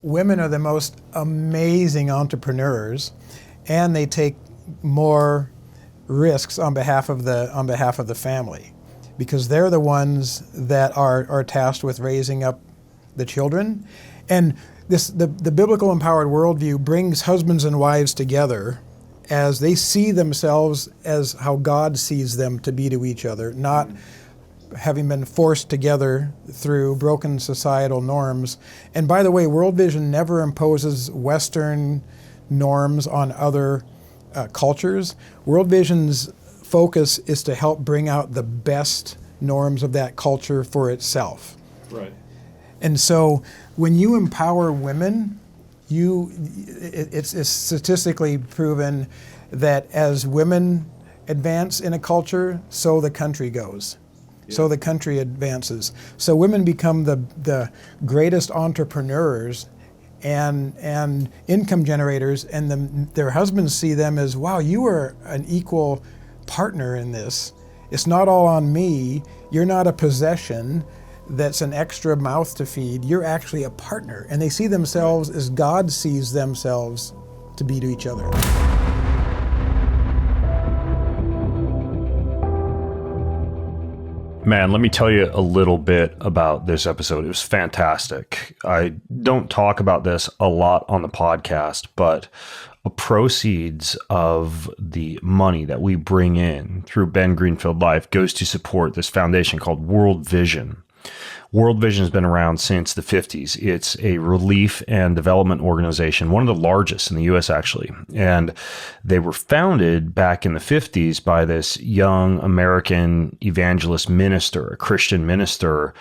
Women are the most amazing entrepreneurs, and they take more risks on behalf of the family, because they're the ones that are tasked with raising up the children. And the biblical empowered worldview brings husbands and wives together as they see themselves as how God sees them to be to each other, not having been forced together through broken societal norms. And by the way, World Vision never imposes Western norms on other cultures. World Vision's focus is to help bring out the best norms of that culture for itself. Right. And so when you empower women, it's statistically proven that as women advance in a culture, so the country goes. So the country advances. So women become the greatest entrepreneurs and income generators, and their husbands see them as, wow, you are an equal partner in this. It's not all on me. You're not a possession that's an extra mouth to feed. You're actually a partner. And they see themselves as God sees themselves to be to each other. Man, let me tell you a little bit about this episode. It was fantastic. I don't talk about this a lot on the podcast, but proceeds of the money that we bring in through Ben Greenfield Life goes to support this foundation called World Vision. World Vision has been around since the 50s. It's a relief and development organization, one of the largest in the U.S. actually. And they were founded back in the 50s by this young American evangelist minister, a Christian minister,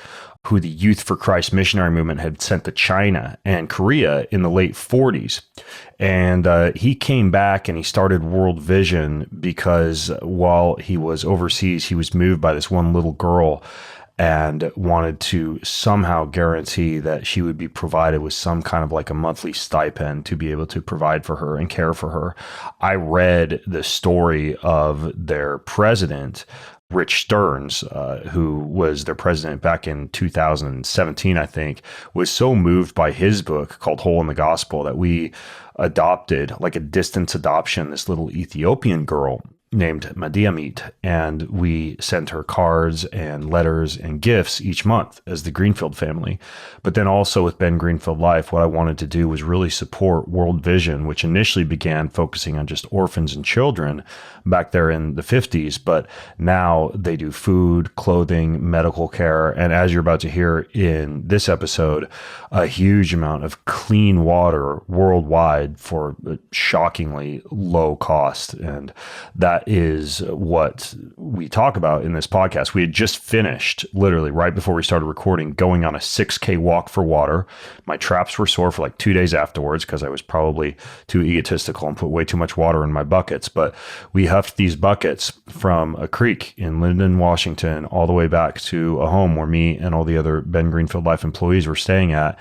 who the Youth for Christ missionary movement had sent to China and Korea in the late 40s. And he came back and he started World Vision because while he was overseas, he was moved by this one little girl and wanted to somehow guarantee that she would be provided with some kind of like a monthly stipend to be able to provide for her and care for her. I read the story of their president, Rich Stearns, who was their president back in 2017, I think, was so moved by his book called Hole in the Gospel that we adopted, like a distance adoption, this little Ethiopian girl named Madiamit, and we sent her cards and letters and gifts each month as the Greenfield family. But then also with Ben Greenfield Life, what I wanted to do was really support World Vision, which initially began focusing on just orphans and children back there in the 50s, but now they do food, clothing, medical care, and as you're about to hear in this episode, a huge amount of clean water worldwide for a shockingly low cost. And that is what we talk about in this podcast. We had just finished, literally right before we started recording, going on a 6K walk for water. My traps were sore for like 2 days afterwards because I was probably too egotistical and put way too much water in my buckets. But we huffed these buckets from a creek in Linden, Washington, all the way back to a home where me and all the other Ben Greenfield Life employees were staying at.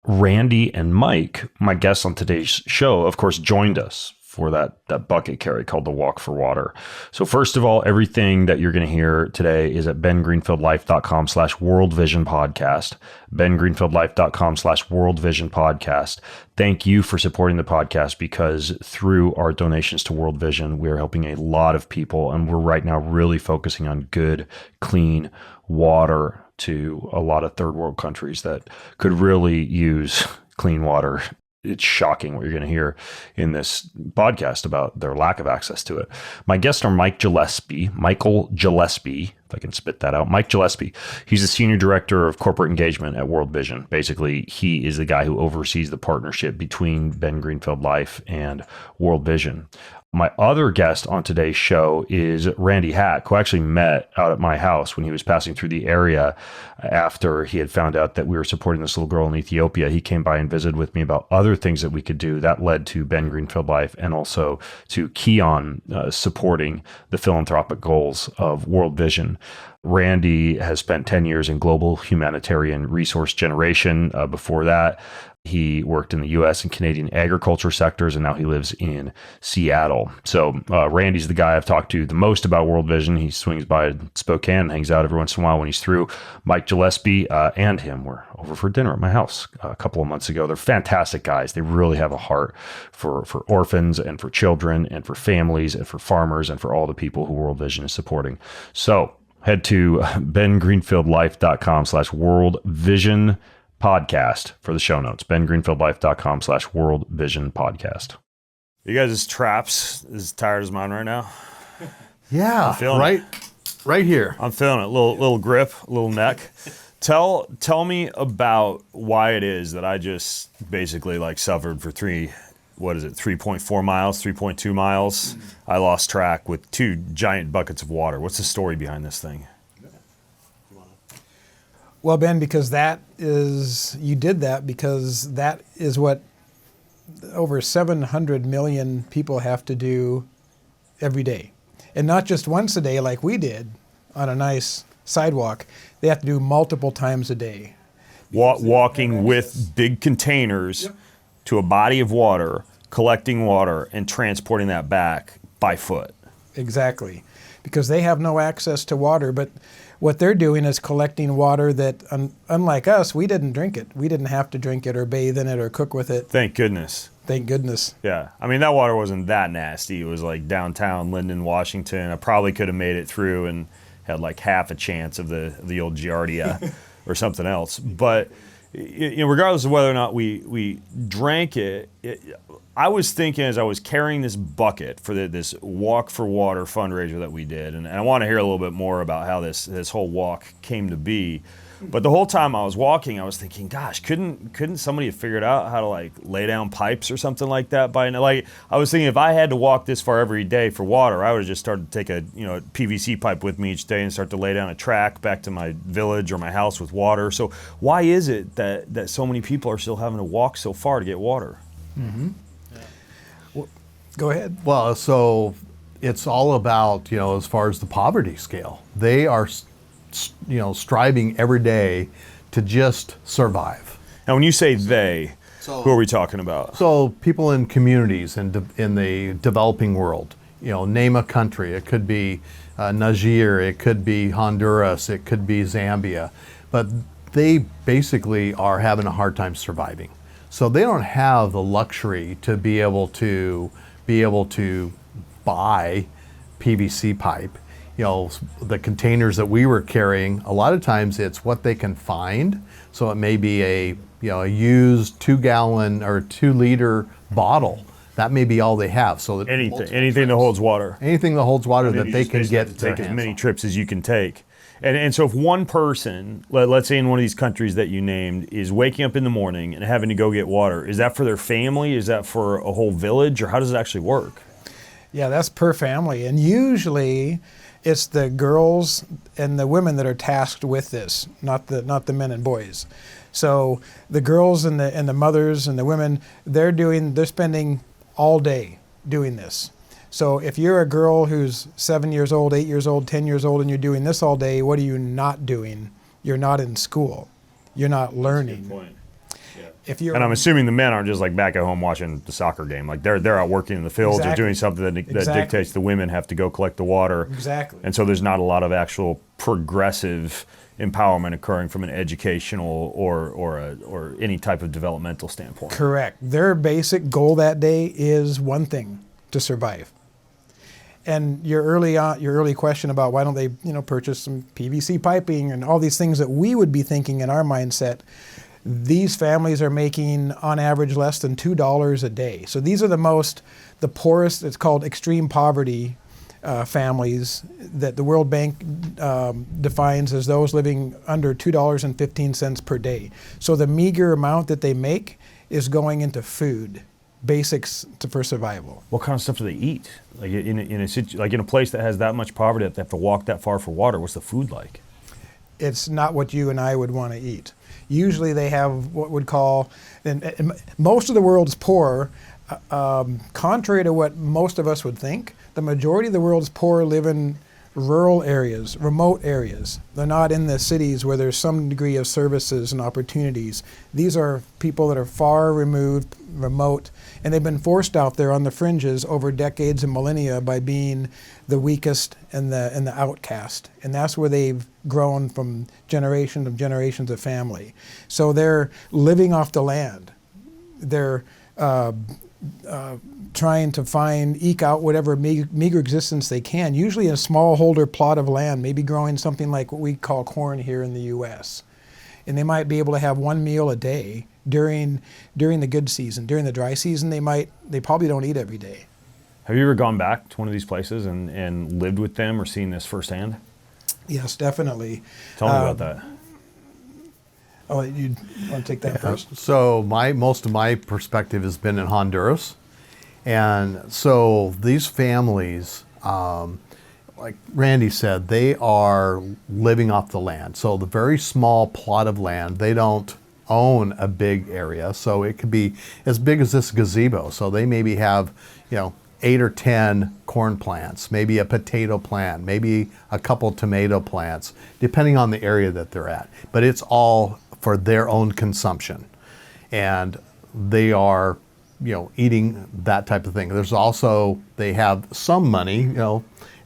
Randy and Mike, my guests on today's show, of course, joined us for that bucket carry called the Walk for Water. So first of all, everything that you're going to hear today is at bengreenfieldlife.com/worldvisionpodcast, bengreenfieldlife.com/worldvisionpodcast. Thank you for supporting the podcast, because through our donations to World Vision, we're helping a lot of people, and we're right now really focusing on good, clean water to a lot of third world countries that could really use clean water. It's shocking what you're going to hear in this podcast about their lack of access to it. My guests are Michael Gillespie, if I can spit that out. Mike Gillespie. He's the Senior Director of Corporate Engagement at World Vision. Basically, he is the guy who oversees the partnership between Ben Greenfield Life and World Vision. My other guest on today's show is Randy Haacke, who I actually met out at my house when he was passing through the area after he had found out that we were supporting this little girl in Ethiopia. He came by and visited with me about other things that we could do. That led to Ben Greenfield Life and also to Keon supporting the philanthropic goals of World Vision. Randy has spent 10 years in global humanitarian resource generation. Before that, He worked in the U.S. and Canadian agriculture sectors, and now he lives in Seattle. So Randy's the guy I've talked to the most about World Vision. He swings by Spokane and hangs out every once in a while when he's through. Mike Gillespie and him were over for dinner at my house a couple of months ago. They're fantastic guys. They really have a heart for orphans and for children and for families and for farmers and for all the people who World Vision is supporting. So head to bengreenfieldlife.com/World Vision podcast for the show notes. bengreenfieldlife.com/World Vision podcast. You guys' traps as tired as mine right now? Yeah, right here. I'm feeling it. Little grip, little neck. Tell me about why it is that I just basically like suffered for 3.4 miles, 3.2 miles. I lost track with 2 giant buckets of water. What's the story behind this thing? Well, Ben, because you did that because that is what over 700 million people have to do every day. And not just once a day like we did on a nice sidewalk. They have to do multiple times a day. Walking with big containers to a body of water, collecting water, and transporting that back by foot. Exactly. Because they have no access to water, but what they're doing is collecting water that, unlike us, we didn't drink it. We didn't have to drink it or bathe in it or cook with it. Thank goodness. Thank goodness. Yeah. I mean, that water wasn't that nasty. It was like downtown Linden, Washington. I probably could have made it through and had like half a chance of the old Giardia or something else. But regardless of whether or not we drank it, I was thinking as I was carrying this bucket for this Walk for Water fundraiser that we did, and I want to hear a little bit more about how this whole walk came to be. But the whole time I was walking, I was thinking, gosh, couldn't somebody have figured out how to like lay down pipes or something like that by now? Like I was thinking if I had to walk this far every day for water, I would have just started to take a PVC pipe with me each day and start to lay down a track back to my village or my house with water. So why is it that so many people are still having to walk so far to get water? Mm-hmm. Well, go ahead. Well, so it's all about, as far as the poverty scale, they are striving every day to just survive. Now, when you say they, who are we talking about? So people in communities in the developing world, name a country. It could be Niger, it could be Honduras, it could be Zambia, but they basically are having a hard time surviving. So they don't have the luxury to be able to buy PVC pipe. The containers that we were carrying, a lot of times it's what they can find. So it may be a used 2-gallon or 2-liter bottle. That may be all they have. So that anything that holds water. Anything that holds water that they can get to take as many trips as you can take. And so if one person, let's say in one of these countries that you named, is waking up in the morning and having to go get water, is that for their family? Is that for a whole village? Or how does it actually work? Yeah, that's per family. And usually it's the girls and the women that are tasked with this, not the men and boys. So the girls and the mothers and the women, they're spending all day doing this. So if you're a girl who's 7 years old, 8 years old, 10 years old, and you're doing this all day, what are you not doing? You're not in school. You're not learning. That's a good point. And I'm assuming the men aren't just like back at home watching the soccer game. Like they're out working in the fields or doing something that dictates the women have to go collect the water. Exactly. And so there's not a lot of actual progressive empowerment occurring from an educational or any type of developmental standpoint. Correct. Their basic goal that day is one thing: to survive. And your early question about why don't they purchase some PVC piping and all these things that we would be thinking in our mindset. These families are making, on average, less than $2 a day. So these are the poorest, it's called extreme poverty families that the World Bank defines as those living under $2.15 per day. So the meager amount that they make is going into food, basics for survival. What kind of stuff do they eat? Like in a place that has that much poverty that they have to walk that far for water, what's the food like? It's not what you and I would want to eat. Usually they have what would call, and most of the world's poor, contrary to what most of us would think, the majority of the world's poor live in rural areas, remote areas. They're not in the cities where there's some degree of services and opportunities. These are people that are far removed, remote, and they've been forced out there on the fringes over decades and millennia by being the weakest and the outcast. And that's where they've grown from generations of family. So they're living off the land. They're trying to eke out whatever meager existence they can, usually in a smallholder plot of land, maybe growing something like what we call corn here in the U.S. And they might be able to have one meal a day during the good season. During the dry season, they probably don't eat every day. Have you ever gone back to one of these places and lived with them or seen this firsthand? Yes, definitely. Tell me about that. Oh, you want to take that first? So most of my perspective has been in Honduras. And so these families, like Randy said, they are living off the land. So the very small plot of land, they don't own a big area. So it could be as big as this gazebo. So they maybe have, 8 or 10 corn plants, maybe a potato plant, maybe a couple tomato plants, depending on the area that they're at. But it's all for their own consumption. And they are, eating that type of thing. There's also, they have some money,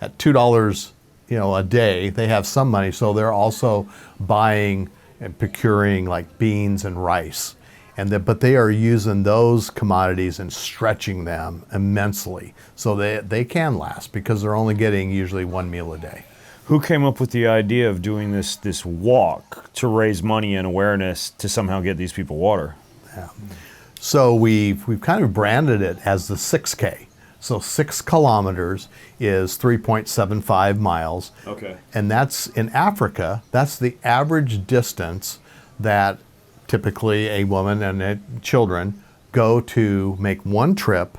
at $2, a day, they have some money. So they're also buying and procuring like beans and rice. But they are using those commodities and stretching them immensely. So they can last because they're only getting usually one meal a day. Who came up with the idea of doing this walk to raise money and awareness to somehow get these people water? Yeah. So we've kind of branded it as the 6K. So 6 kilometers is 3.75 miles. Okay. And that's in Africa, that's the average distance that typically a woman and children go to make one trip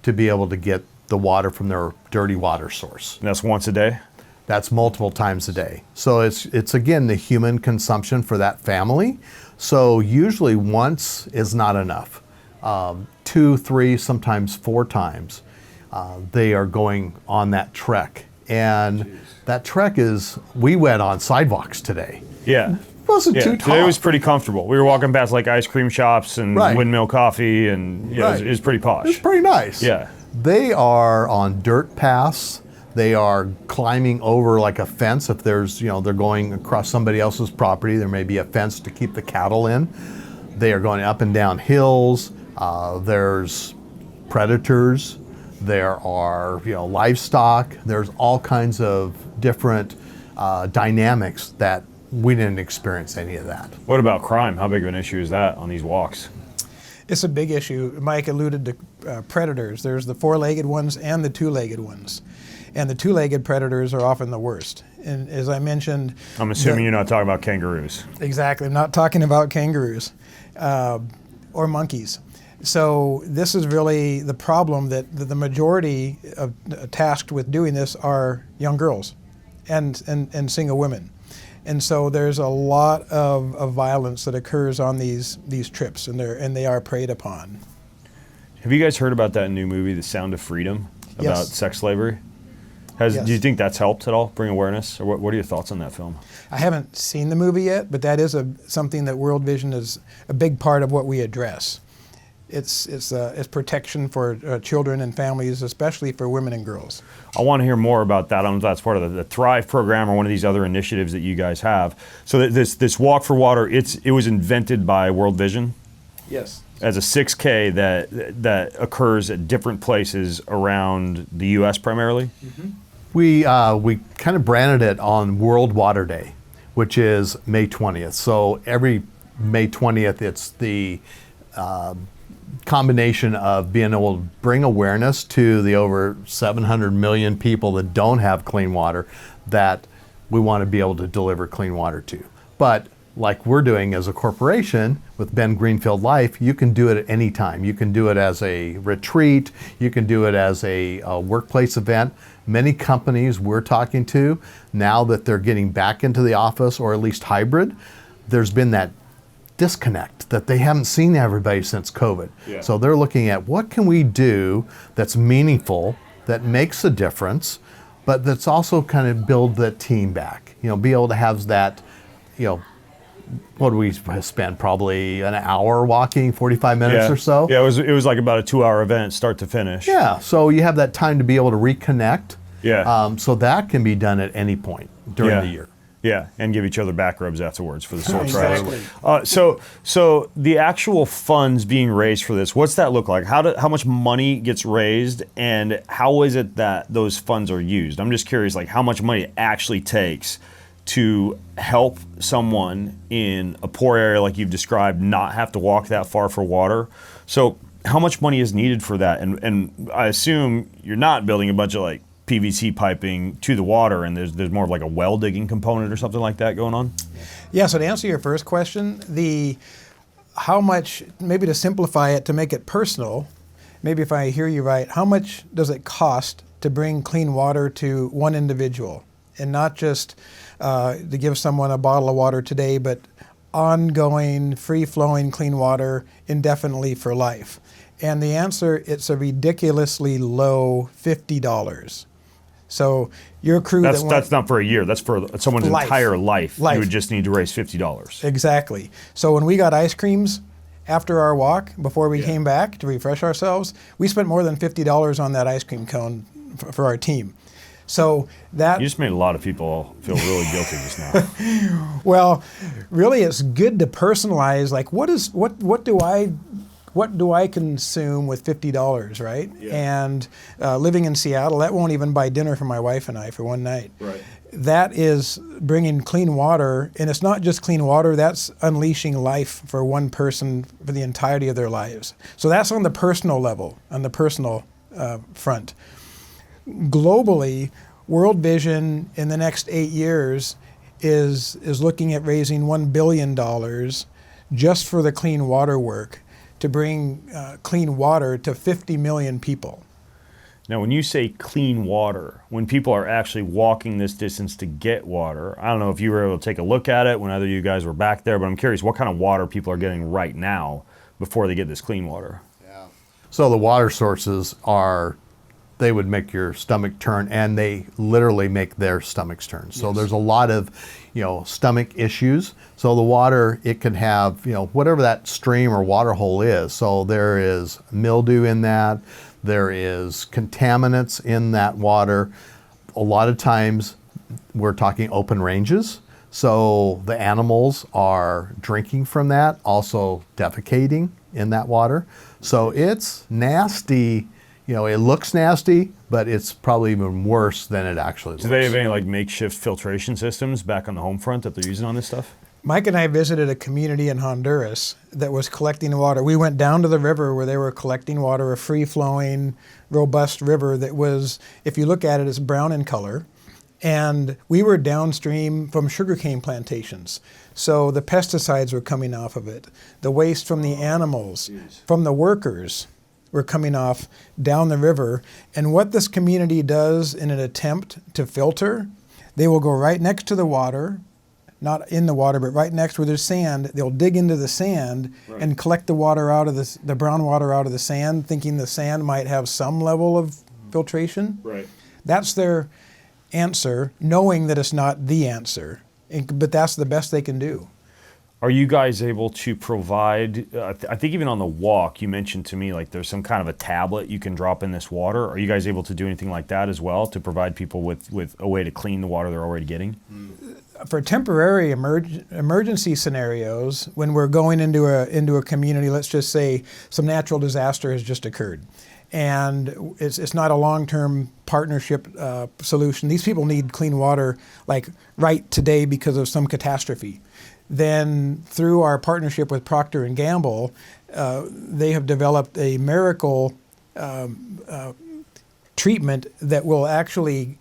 to be able to get the water from their dirty water source. And that's once a day? That's multiple times a day. So it's again the human consumption for that family. So usually once is not enough. 2, 3, sometimes 4 times they are going on that trek. And that trek we went on sidewalks today. Yeah. It wasn't too tough. Today was pretty comfortable. We were walking past like ice cream shops and Right. Windmill Coffee, and Right. it was pretty posh. It's pretty nice. Yeah. They are on dirt paths. They are climbing over like a fence. If there's, they're going across somebody else's property, there may be a fence to keep the cattle in. They are going up and down hills. There's predators. There are, livestock. There's all kinds of different dynamics that we didn't experience any of that. What about crime? How big of an issue is that on these walks? It's a big issue. Mike alluded to predators. There's the 4-legged ones and the 2-legged ones. And the 2-legged predators are often the worst. And as I mentioned... I'm assuming you're not talking about kangaroos. Exactly. I'm not talking about kangaroos or monkeys. So this is really the problem, that the majority of tasked with doing this are young girls and single women. And so there's a lot of violence that occurs on these trips, and they are preyed upon. Have you guys heard about that new movie, The Sound of Freedom, about Yes. sex slavery? Yes. Do you think that's helped at all, bring awareness? Or what are your thoughts on that film? I haven't seen the movie yet, but that is something that World Vision is a big part of what we address. It's protection for children and families, especially for women and girls. I want to hear more about that. I don't know if that's part of the Thrive program or one of these other initiatives that you guys have. So this Walk for Water, it was invented by World Vision Yes. as a 6K that occurs at different places around the U.S. primarily. Mm-hmm. We kind of branded it on World Water Day, which is May 20th. So every May 20th, it's the combination of being able to bring awareness to the over 700 million people that don't have clean water that we want to be able to deliver clean water to. But like we're doing as a corporation with Ben Greenfield Life, you can do it at any time. You can do it as a retreat. You can do it as a workplace event. Many companies we're talking to, now that they're getting back into the office or at least hybrid, there's been that disconnect that they haven't seen everybody since COVID. Yeah. So they're looking at what can we do that's meaningful, that makes a difference, but that's also kind of build the team back. Be able to have that, what do we spend? Probably an hour walking, 45 minutes or so. Yeah, it was like about a 2-hour event, start to finish. Yeah, so you have that time to be able to reconnect. Yeah. So that can be done at any point during the year. Yeah, and give each other back rubs afterwards for the sore Exactly. So the actual funds being raised for this, what's that look like? How much money gets raised, and how is it that those funds are used? I'm just curious, like how much money it actually takes to help someone in a poor area like you've described not have to walk that far for water. So how much money is needed for that? And I assume you're not building a bunch of like PVC piping to the water, and there's more of like a well digging component or something like that going on? Yeah, so to answer your first question, how much, maybe to simplify it, to make it personal, maybe if I hear you right, how much does it cost to bring clean water to one individual? And not just to give someone a bottle of water today, but ongoing, free-flowing clean water indefinitely for life. And the answer, it's a ridiculously low $50. So your crew that's not for a year. That's for someone's entire life. You would just need to raise $50. Exactly. So when we got ice creams after our walk, before we came back to refresh ourselves, we spent more than $50 on that ice cream cone for our team. So that you just made a lot of people feel really guilty just now. Well, really, it's good to personalize. Like, what do I consume with $50, right? Yeah. And living in Seattle, that won't even buy dinner for my wife and I for one night. Right. That is bringing clean water, and it's not just clean water, that's unleashing life for one person for the entirety of their lives. So that's on the personal level, on the personal front. Globally, World Vision in the next 8 years is looking at raising $1 billion just for the clean water work, to bring clean water to 50 million people. Now, when you say clean water, when people are actually walking this distance to get water, I don't know if you were able to take a look at it when either of you guys were back there, but I'm curious what kind of water people are getting right now before they get this clean water. Yeah. So the water sources they would make your stomach turn, and they literally make their stomachs turn. So there's a lot of, stomach issues. So the water, it can have, whatever that stream or water hole is. So there is mildew in that. There is contaminants in that water. A lot of times we're talking open ranges. So the animals are drinking from that, also defecating in that water. So it's nasty. It looks nasty, but it's probably even worse than it actually looks. Do they have any like makeshift filtration systems back on the home front that they're using on this stuff? Mike and I visited a community in Honduras that was collecting water. We went down to the river where they were collecting water, a free-flowing, robust river that was, if you look at it, it's brown in color. And we were downstream from sugarcane plantations. So the pesticides were coming off of it. The waste from the animals, from the workers, were coming off down the river. And what this community does in an attempt to filter, they will go right next to the water, not in the water, but right next where there's sand. They'll dig into the sand and collect the water out of the brown water out of the sand, thinking the sand might have some level of filtration. Right. That's their answer, knowing that it's not the answer. But that's the best they can do. Are you guys able to provide, I think even on the walk, you mentioned to me like there's some kind of a tablet you can drop in this water. Are you guys able to do anything like that as well to provide people with a way to clean the water they're already getting? For temporary emergency scenarios, when we're going into a community, let's just say some natural disaster has just occurred, and it's not a long-term partnership solution. These people need clean water like right today because of some catastrophe. Then through our partnership with Procter & Gamble, they have developed a miracle treatment that will actually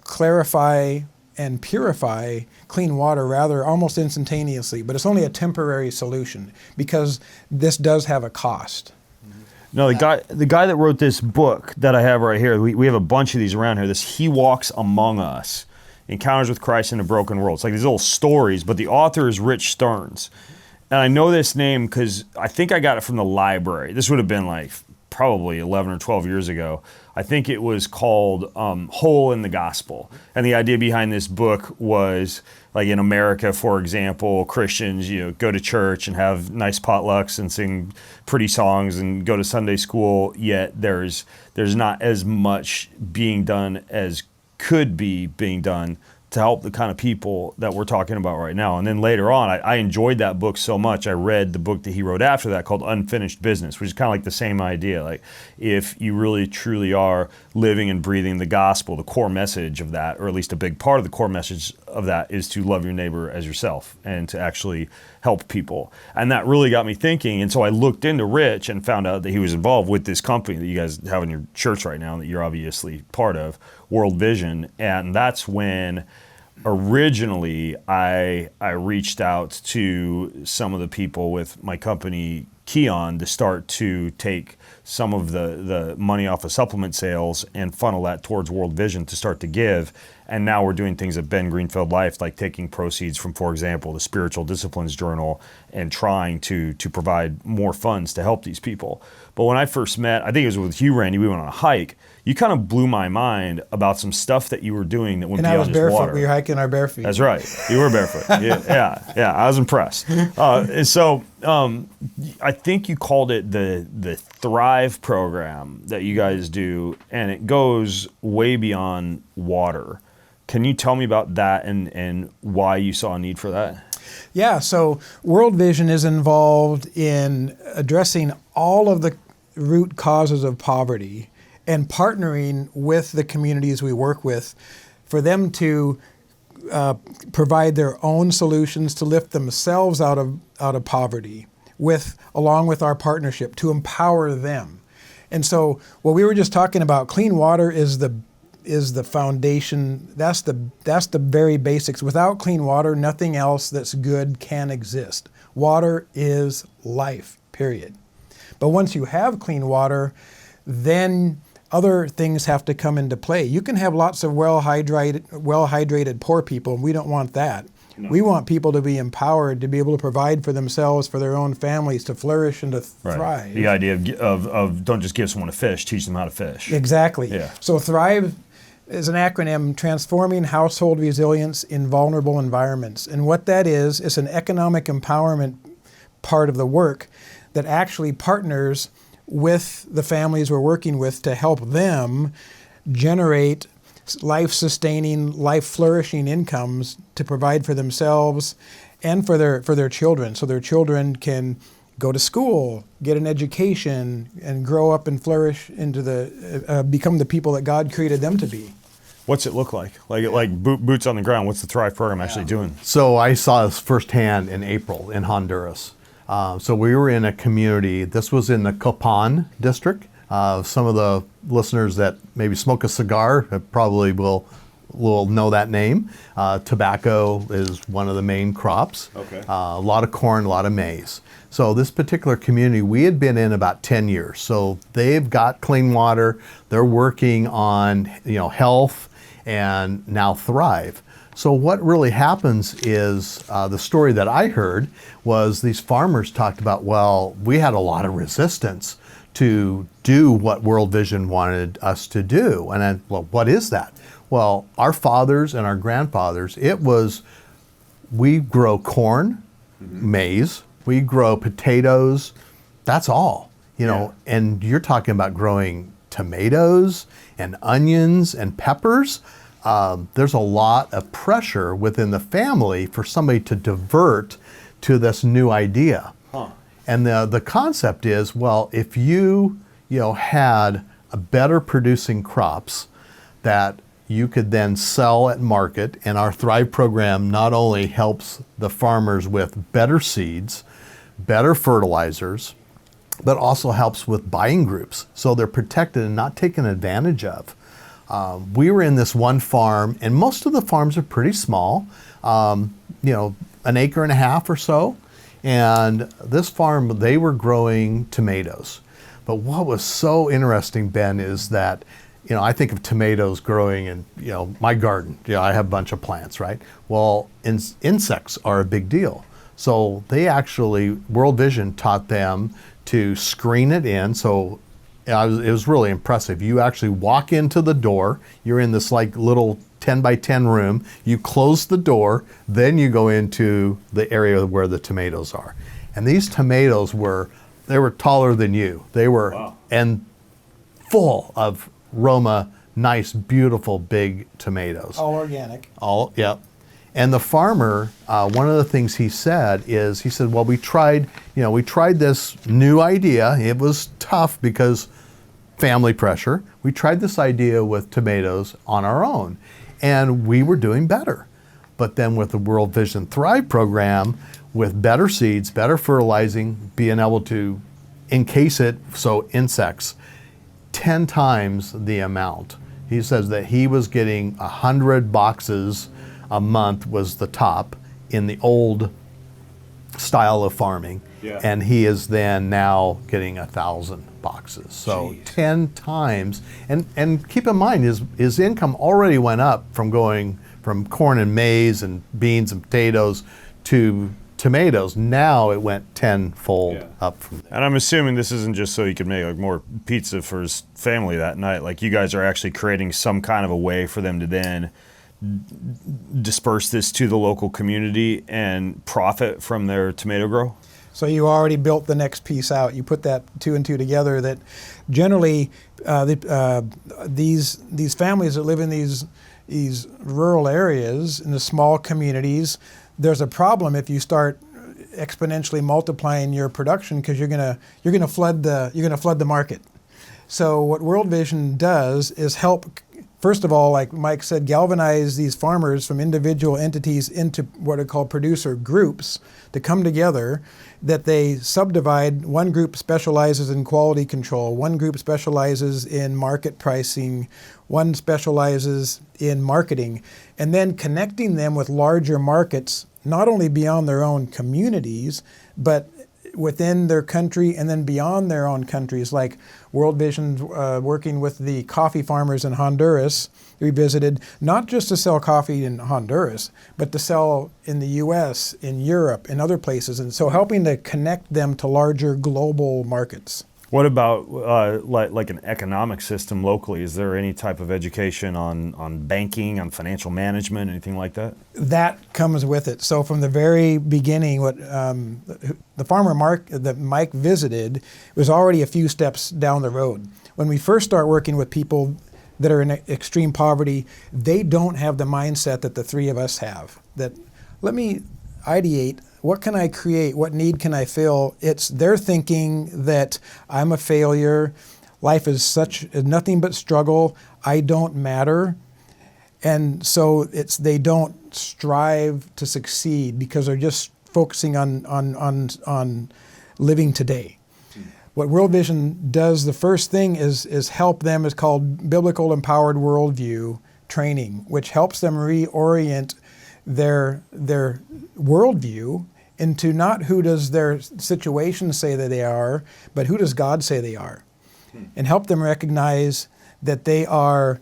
clarify and purify clean water rather almost instantaneously, but it's only a temporary solution because this does have a cost. No, the guy that wrote this book that I have right here, we have a bunch of these around here, this He Walks Among Us, Encounters with Christ in a Broken World. It's like these little stories, but the author is Rich Stearns. And I know this name because I think I got it from the library. This would have been like probably 11 or 12 years ago. I think it was called Whole in the Gospel. And the idea behind this book was, like in America, for example, Christians, go to church and have nice potlucks and sing pretty songs and go to Sunday school, yet there's not as much being done as could be being done to help the kind of people that we're talking about right now. And then later on, I enjoyed that book so much, I read the book that he wrote after that called Unfinished Business, which is kind of like the same idea. Like, if you really truly are living and breathing the gospel, the core message of that, or at least a big part of the core message of that, is to love your neighbor as yourself and to actually help people. And that really got me thinking. And so I looked into Rich and found out that he was involved with this company that you guys have in your church right now, that you're obviously part of, World Vision. And that's when originally I reached out to some of the people with my company Keon to start to take some of the money off of supplement sales and funnel that towards World Vision to start to give. And now we're doing things at Ben Greenfield Life, like taking proceeds from, for example, the Spiritual Disciplines Journal and trying to provide more funds to help these people. But when I first met, I think it was with you, Randy, we went on a hike. You kind of blew my mind about some stuff that you were doing that went And I beyond was just barefoot. water. We were hiking our bare feet. That's right. You were barefoot. Yeah. I was impressed. And so I think you called it the Thrive program that you guys do, and it goes way beyond water. Can you tell me about that and why you saw a need for that? Yeah, so World Vision is involved in addressing all of the root causes of poverty and partnering with the communities we work with for them to provide their own solutions to lift themselves out of poverty, along with our partnership to empower them. And so what we were just talking about, clean water is the foundation. That's the very basics. Without clean water, nothing else that's good can exist. Water is life, period. But once you have clean water, then other things have to come into play. You can have lots of well-hydrated poor people, and we don't want that. No. We want people to be empowered to be able to provide for themselves, for their own families, to flourish and to thrive. Right. The idea of don't just give someone a fish, teach them how to fish. Exactly. Yeah. So Thrive is an acronym, Transforming Household Resilience in Vulnerable Environments. And what that is an economic empowerment part of the work that actually partners with the families we're working with to help them generate life-sustaining, life-flourishing incomes to provide for themselves and for their children, so their children can go to school, get an education, and grow up and flourish into become the people that God created them to be. What's it look like? Like boots on the ground. What's the Thrive program actually doing? So I saw this firsthand in April in Honduras. So we were in a community. This was in the Copan district. Some of the listeners that maybe smoke a cigar probably will know that name. Tobacco is one of the main crops. Okay. A lot of corn, a lot of maize. So this particular community, we had been in about 10 years. So they've got clean water. They're working on health and now Thrive. So what really happens is the story that I heard was these farmers talked about, well, we had a lot of resistance to do what World Vision wanted us to do. And then, well, what is that? Well, our fathers and our grandfathers, we grow corn, maize, we grow potatoes, that's all, and you're talking about growing tomatoes and onions and peppers. There's a lot of pressure within the family for somebody to divert to this new idea. Huh. And the concept is, well, if you had a better producing crops that you could then sell at market, and our Thrive program not only helps the farmers with better seeds, better fertilizers, but also helps with buying groups, so they're protected and not taken advantage of. We were in this one farm, and most of the farms are pretty small, an acre and a half or so. And this farm, they were growing tomatoes. But what was so interesting, Ben, is that, I think of tomatoes growing in, my garden. I have a bunch of plants, right? Well, insects are a big deal. So World Vision taught them to screen it in. So it was really impressive. You actually walk into the door, you're in this like little 10 by 10 room, you close the door, then you go into the area where the tomatoes are. And these tomatoes were taller than you. They were, wow, and full of Roma, nice, beautiful, big tomatoes. All organic. All, yep. And the farmer, one of the things he said, well, we tried this new idea. It was tough because family pressure. We tried this idea with tomatoes on our own, and we were doing better. But then with the World Vision Thrive program, with better seeds, better fertilizing, being able to encase it so insects, 10 times the amount. He says that he was getting 100 boxes a month was the top in the old style of farming. Yeah. And he is then now getting 1,000 boxes. So jeez, 10 times. And keep in mind, his income already went up from going from corn and maize and beans and potatoes to tomatoes. Now it went tenfold up from there. And I'm assuming this isn't just so he could make like more pizza for his family that night. Like you guys are actually creating some kind of a way for them to then disperse this to the local community and profit from their tomato grow? So you already built the next piece out. You put that two and two together. That generally these families that live in these rural areas in the small communities, there's a problem if you start exponentially multiplying your production because you're gonna flood the market. So what World Vision does is help. First of all, like Mike said, galvanize these farmers from individual entities into what are called producer groups to come together, that they subdivide. One group specializes in quality control, one group specializes in market pricing, one specializes in marketing, and then connecting them with larger markets, not only beyond their own communities, but within their country and then beyond their own countries. Like World Vision's working with the coffee farmers in Honduras. We visited, not just to sell coffee in Honduras, but to sell in the US, in Europe, in other places. And so helping to connect them to larger global markets. What about like an economic system locally? Is there any type of education on banking, on financial management, anything like that? That comes with it. So from the very beginning, what the farmer that Mike visited was already a few steps down the road. When we first start working with people that are in extreme poverty, they don't have the mindset that the three of us have. That let me ideate. What can I create? What need can I fill? They're thinking that I'm a failure. Life is nothing but struggle. I don't matter. And so they don't strive to succeed because they're just focusing on living today. What World Vision does, the first thing is help them. Is called Biblical Empowered Worldview Training, which helps them reorient their worldview into not who does their situation say that they are, but who does God say they are. And help them recognize that they are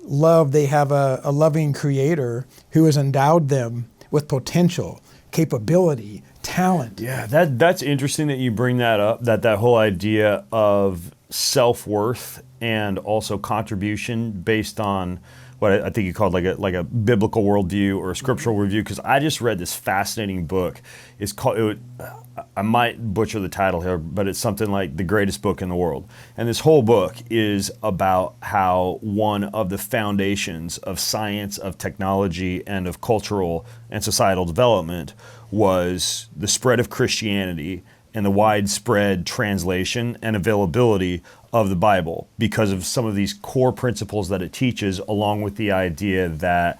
loved. They have a loving creator who has endowed them with potential, capability, talent. Yeah, that's interesting that you bring that up, that whole idea of self-worth and also contribution based on what I think you called like a biblical worldview or a scriptural review, because I just read this fascinating book. It's called, I might butcher the title here, but it's something like The Greatest Book in the World. And this whole book is about how one of the foundations of science, of technology, and of cultural and societal development was the spread of Christianity and the widespread translation and availability of the Bible because of some of these core principles that it teaches, along with the idea that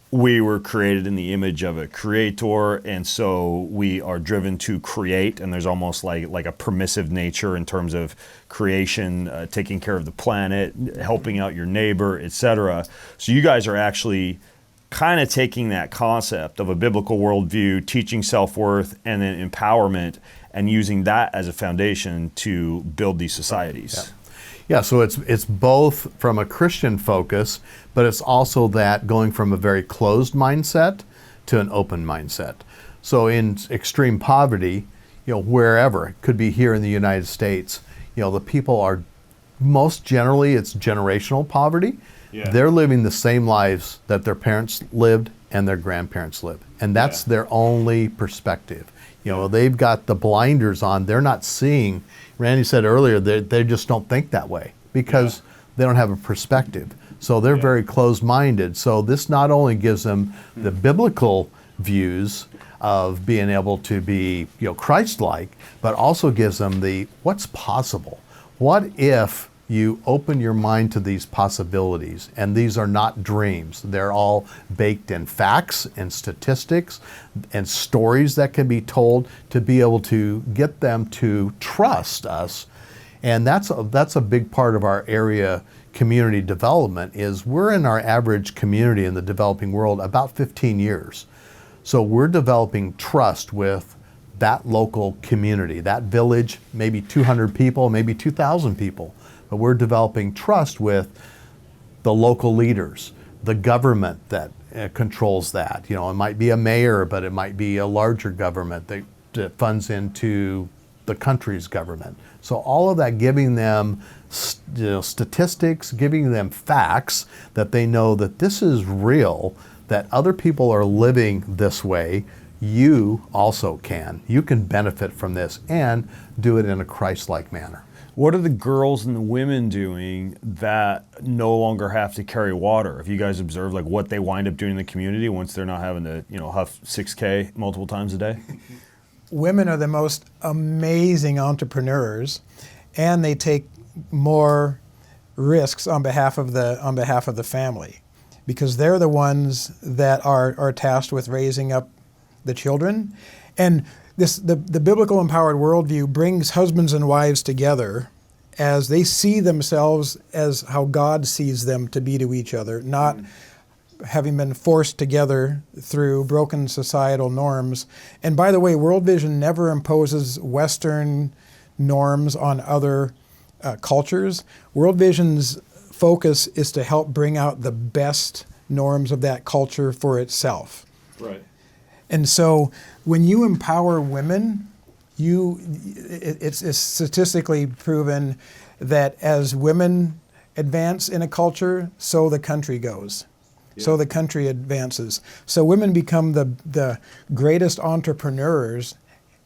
we were created in the image of a creator, and so we are driven to create, and there's almost like a permissive nature in terms of creation, taking care of the planet, helping out your neighbor, etc. So you guys are actually kind of taking that concept of a biblical worldview, teaching self-worth, and then empowerment, and using that as a foundation to build these societies. Yeah, so it's both from a Christian focus, but it's also that going from a very closed mindset to an open mindset. So in extreme poverty, wherever, it could be here in the United States, the people are most generally it's generational poverty. Yeah. They're living the same lives that their parents lived and their grandparents lived. And that's their only perspective. You know, they've got the blinders on. They're not seeing, Randy said earlier, they just don't think that way because they don't have a perspective. So they're very closed-minded. So this not only gives them the biblical views of being able to be, you know, Christ-like, but also gives them the what's possible. What if you open your mind to these possibilities, and these are not dreams. They're all baked in facts and statistics and stories that can be told to be able to get them to trust us. And that's a big part of our area community development is we're in our average community in the developing world about 15 years. So we're developing trust with that local community, that village, maybe 200 people, maybe 2,000 people. But we're developing trust with the local leaders, the government that controls that. You know, it might be a mayor, but it might be a larger government that funds into the country's government. So all of that giving them statistics, giving them facts that they know that this is real, that other people are living this way. You also can. You can benefit from this and do it in a Christ-like manner. What are the girls and the women doing that no longer have to carry water? Have you guys observed like what they wind up doing in the community once they're not having to, you know, huff 6K multiple times a day? Women are the most amazing entrepreneurs, and they take more risks on behalf of the family, because they're the ones that are tasked with raising up the children. And the biblical empowered worldview brings husbands and wives together as they see themselves as how God sees them to be to each other, not having been forced together through broken societal norms. And by the way, World Vision never imposes Western norms on other cultures. World Vision's focus is to help bring out the best norms of that culture for itself. Right. And so when you empower women, it's statistically proven that as women advance in a culture, so the country goes. Yeah. So the country advances. So women become the greatest entrepreneurs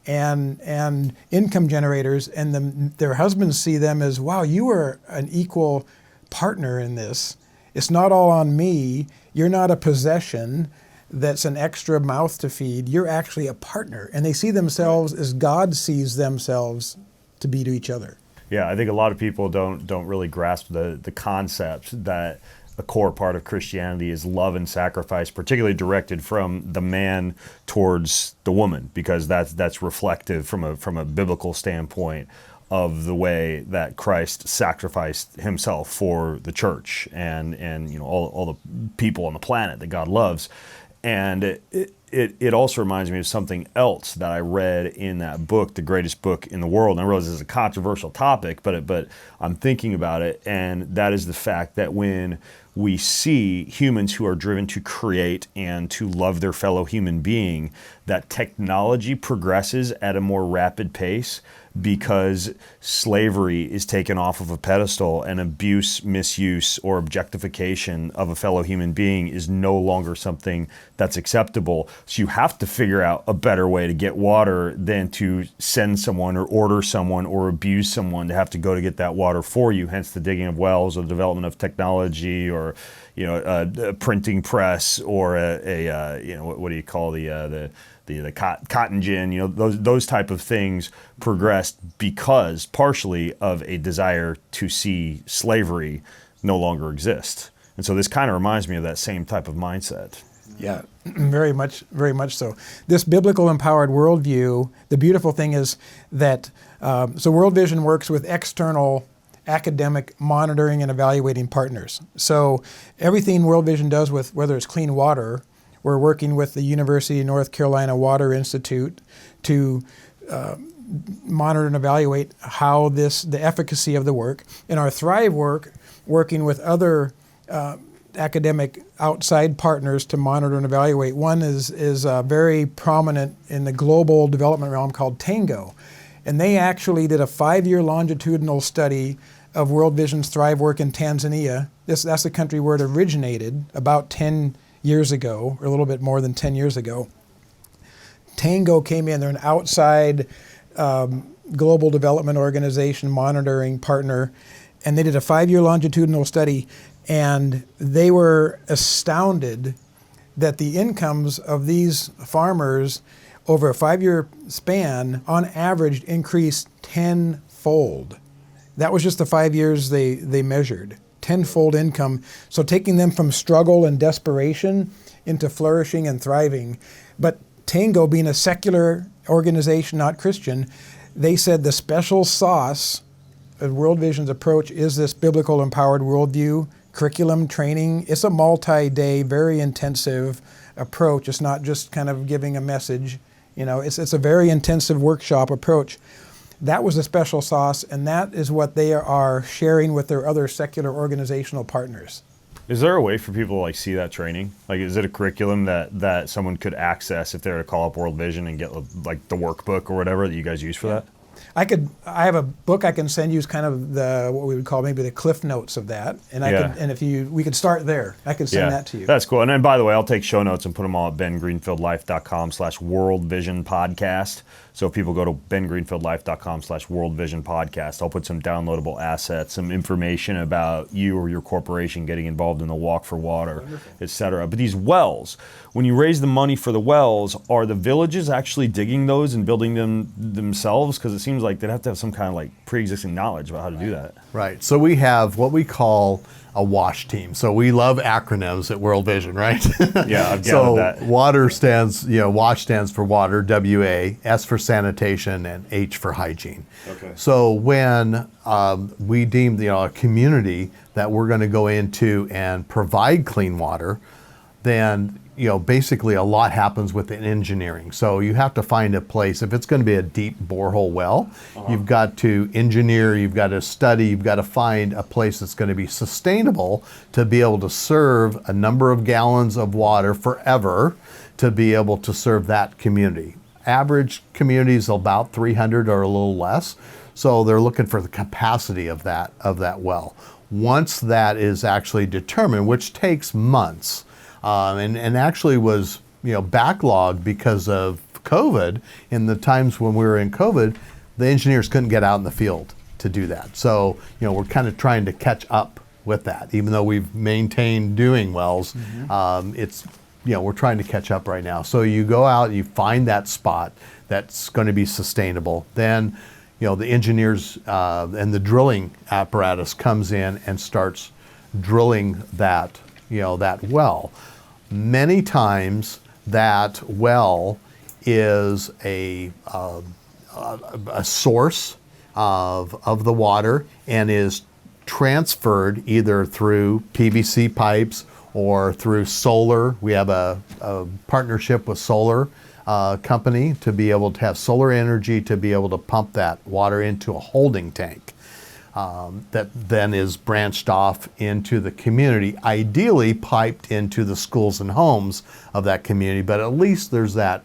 and income generators, and their husbands see them as, wow, you are an equal partner in this. It's not all on me. You're not a possession that's an extra mouth to feed. You're actually a partner. And they see themselves as God sees themselves to be to each other. Yeah, I think a lot of people don't really grasp the concept that a core part of Christianity is love and sacrifice, particularly directed from the man towards the woman, because that's reflective from a biblical standpoint of the way that Christ sacrificed himself for the church and you know all the people on the planet that God loves. And it also reminds me of something else that I read in that book, The Greatest Book in the World. And I realize this is a controversial topic, but I'm thinking about it, and that is the fact that when we see humans who are driven to create and to love their fellow human being, that technology progresses at a more rapid pace because slavery is taken off of a pedestal, and abuse, misuse, or objectification of a fellow human being is no longer something that's acceptable. So you have to figure out a better way to get water than to send someone or order someone or abuse someone to have to go to get that water for you, hence the digging of wells or the development of technology, or a printing press, or what do you call the cotton gin, those type of things progressed because partially of a desire to see slavery no longer exist. And so this kind of reminds me of that same type of mindset. Yeah, very much so. This biblical empowered worldview, the beautiful thing is that, so World Vision works with external academic monitoring and evaluating partners. So everything World Vision does with, whether it's clean water, we're working with the University of North Carolina Water Institute to monitor and evaluate how the efficacy of the work. In our Thrive work, working with other academic outside partners to monitor and evaluate. One is very prominent in the global development realm called Tango. And they actually did a 5-year longitudinal study of World Vision's Thrive work in Tanzania. That's the country where it originated about 10 years ago, or a little bit more than 10 years ago. Tango came in, they're an outside global development organization monitoring partner, and they did a 5-year longitudinal study, and they were astounded that the incomes of these farmers over a 5-year span on average increased tenfold. That was just the 5 years they measured. Tenfold income. So taking them from struggle and desperation into flourishing and thriving. But Tango, being a secular organization, not Christian, they said the special sauce of World Vision's approach is this biblical empowered worldview, curriculum, training. It's a multi-day, very intensive approach. It's not just kind of giving a message. It's a very intensive workshop approach. That was the special sauce, and that is what they are sharing with their other secular organizational partners. Is there a way for people to like see that training? Like, is it a curriculum that someone could access if they were to call up World Vision and get like the workbook or whatever that you guys use for that? I have a book I can send you, is kind of what we would call maybe the cliff notes of that, and we could start there. I could send that to you. That's cool. And then, by the way, I'll take show notes and put them all at bengreenfieldlife.com/worldvisionpodcast. So if people go to bengreenfieldlife.com/worldvisionpodcast, I'll put some downloadable assets, some information about you or your corporation getting involved in the Walk for Water, et cetera. But these wells, when you raise the money for the wells, are the villages actually digging those and building them themselves? Because it seems like they'd have to have some kind of like pre-existing knowledge about how to do that. Right. So we have what we call a WASH team. So we love acronyms at World Vision, right? Yeah, I've gathered that. WASH stands for water, W-A, S for sanitation, and H for hygiene. Okay. So when we deem a community that we're going to go into and provide clean water, then basically a lot happens with the engineering. So you have to find a place. If it's going to be a deep borehole well, you've got to engineer, you've got to study, you've got to find a place that's going to be sustainable to be able to serve a number of gallons of water forever to be able to serve that community. Average community is about 300 or a little less. So they're looking for the capacity of that well. Once that is actually determined, which takes months, and actually was backlogged because of COVID. In the times when we were in COVID, the engineers couldn't get out in the field to do that. So we're kind of trying to catch up with that. Even though we've maintained doing wells, we're trying to catch up right now. So you go out, you find that spot that's going to be sustainable. Then the engineers and the drilling apparatus comes in and starts drilling that well. Many times that well is a source of the water and is transferred either through PVC pipes or through solar. We have a partnership with solar company to be able to have solar energy to be able to pump that water into a holding tank. That then is branched off into the community, ideally piped into the schools and homes of that community, but at least there's that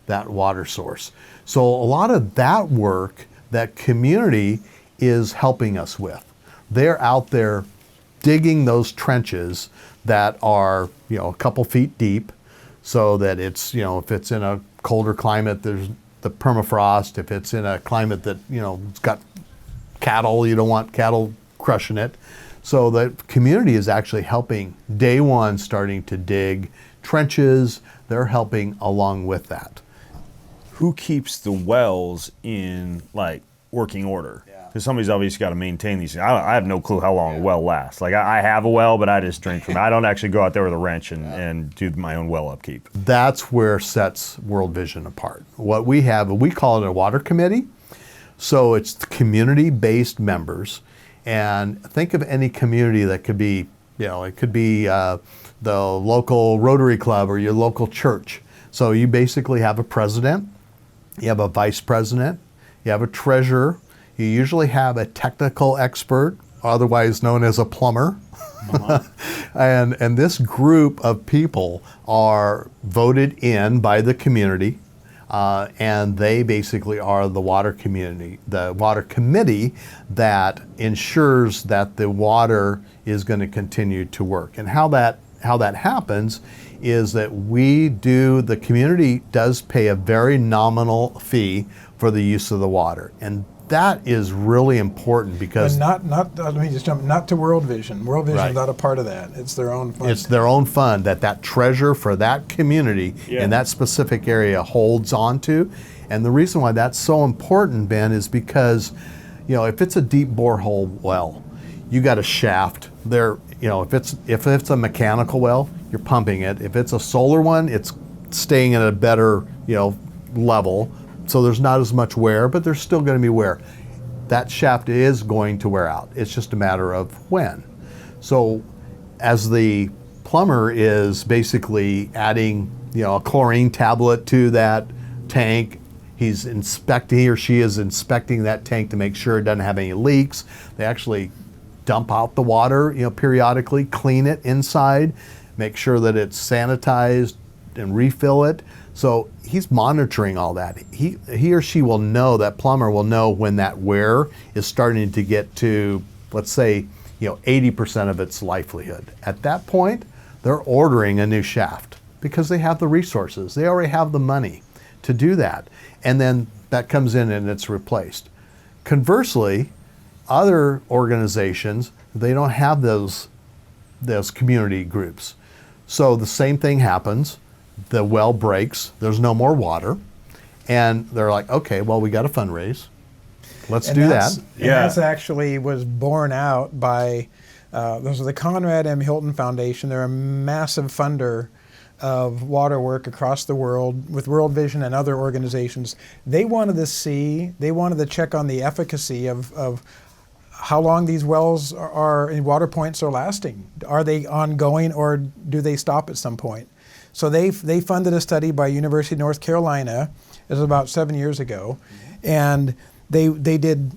water source. So a lot of that work that community is helping us with. They're out there digging those trenches that are a couple feet deep, so that it's if it's in a colder climate, there's the permafrost. If it's in a climate that it's got cattle, you don't want cattle crushing it. So the community is actually helping day one, starting to dig trenches. They're helping along with that. Who keeps the wells in like working order? Because somebody's obviously got to maintain these. I have no clue how long a well lasts. Like I have a well, but I just drink from it. I don't actually go out there with a wrench and do my own well upkeep. That's where sets World Vision apart. What we have, we call it a water committee. So it's the community-based members, and think of any community that could be, it could be the local Rotary Club or your local church. So you basically have a president, you have a vice president, you have a treasurer, you usually have a technical expert, otherwise known as a plumber. And this group of people are voted in by the community. And they basically are the water community, the water committee that ensures that the water is going to continue to work. And how that happens is that the community does pay a very nominal fee for the use of the water. And that is really important because not let me just jump, not to World Vision. World Vision Right. is not a part of that. It's their own fund. it's their own fund that treasure for that community in that specific area holds on to. And the reason why that's so important, Ben, is because, if it's a deep borehole well, you got a shaft there. If it's a mechanical well, you're pumping it. If it's a solar one, it's staying at a better, level. So there's not as much wear, but there's still going to be wear. That shaft is going to wear out. It's just a matter of when. So as the plumber is basically adding, a chlorine tablet to that tank, he or she is inspecting that tank to make sure it doesn't have any leaks. They actually dump out the water, periodically, clean it inside, make sure that it's sanitized and refill it. So he's monitoring all that. He or she will know, that plumber will know when that wear is starting to get to, let's say, 80% of its livelihood. At that point, they're ordering a new shaft because they have the resources. They already have the money to do that. And then that comes in and it's replaced. Conversely, other organizations, they don't have those community groups. So the same thing happens. The well breaks, there's no more water, and they're like, okay, well, we got to fundraise. Let's do that. And that's actually was borne out by, those are the Conrad M. Hilton Foundation. They're a massive funder of water work across the world with World Vision and other organizations. They wanted to check on the efficacy of how long these wells are in water points are lasting. Are they ongoing or do they stop at some point? So they funded a study by University of North Carolina. It was about 7 years ago, and they did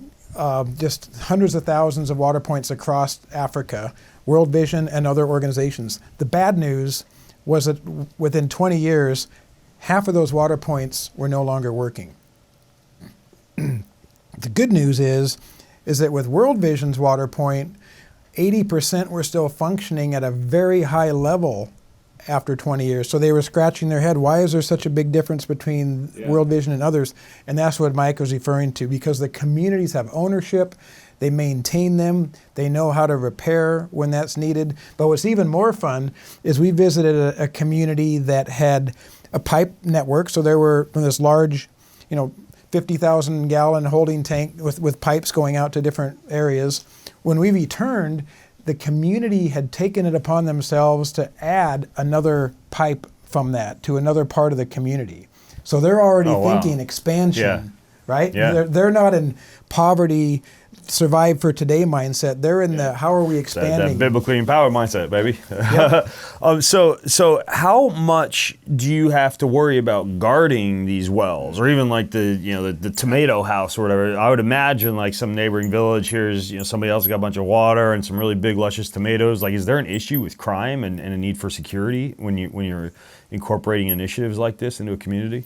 just hundreds of thousands of water points across Africa, World Vision and other organizations. The bad news was that within 20 years, half of those water points were no longer working. The good news is that with World Vision's water point, 80% were still functioning at a very high level after 20 years. So they were scratching their head, why is there such a big difference between World Vision and others? And that's what Mike was referring to, because the communities have ownership, they maintain them, they know how to repair when that's needed. But what's even more fun is we visited a community that had a pipe network. So there were this large, 50,000 gallon holding tank with pipes going out to different areas. When we returned, the community had taken it upon themselves to add another pipe from that to another part of the community. So they're already thinking expansion, right? Yeah. They're not in poverty, survive for today mindset. They're in the how are we expanding? That biblically empowered mindset, baby. So how much do you have to worry about guarding these wells, or even like the tomato house or whatever? I would imagine like some neighboring village here's somebody else got a bunch of water and some really big luscious tomatoes. Like, is there an issue with crime and a need for security when you're incorporating initiatives like this into a community?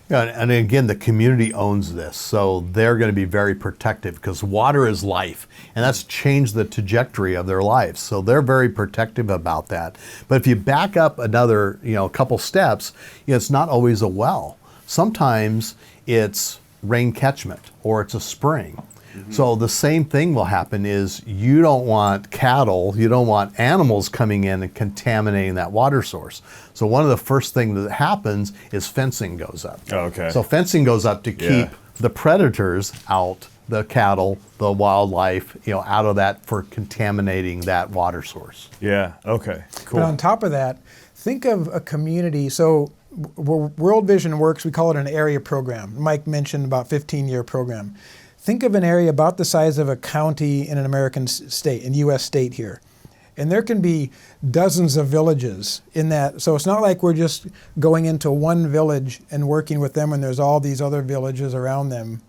Yeah, and again, the community owns this, so they're going to be very protective because water is life, and that's changed the trajectory of their lives. So they're very protective about that. But if you back up another, couple steps, it's not always a well. Sometimes it's rain catchment or it's a spring. So the same thing will happen is you don't want cattle, you don't want animals coming in and contaminating that water source. So one of the first things that happens is fencing goes up. Oh, okay. So fencing goes up to keep the predators out, the cattle, the wildlife, out of that for contaminating that water source. Yeah, okay, cool. But on top of that, think of a community. So where World Vision works, we call it an area program. Mike mentioned about 15-year program. Think of an area about the size of a county in an American state, in U.S. state here. And there can be dozens of villages in that. So it's not like we're just going into one village and working with them when there's all these other villages around them.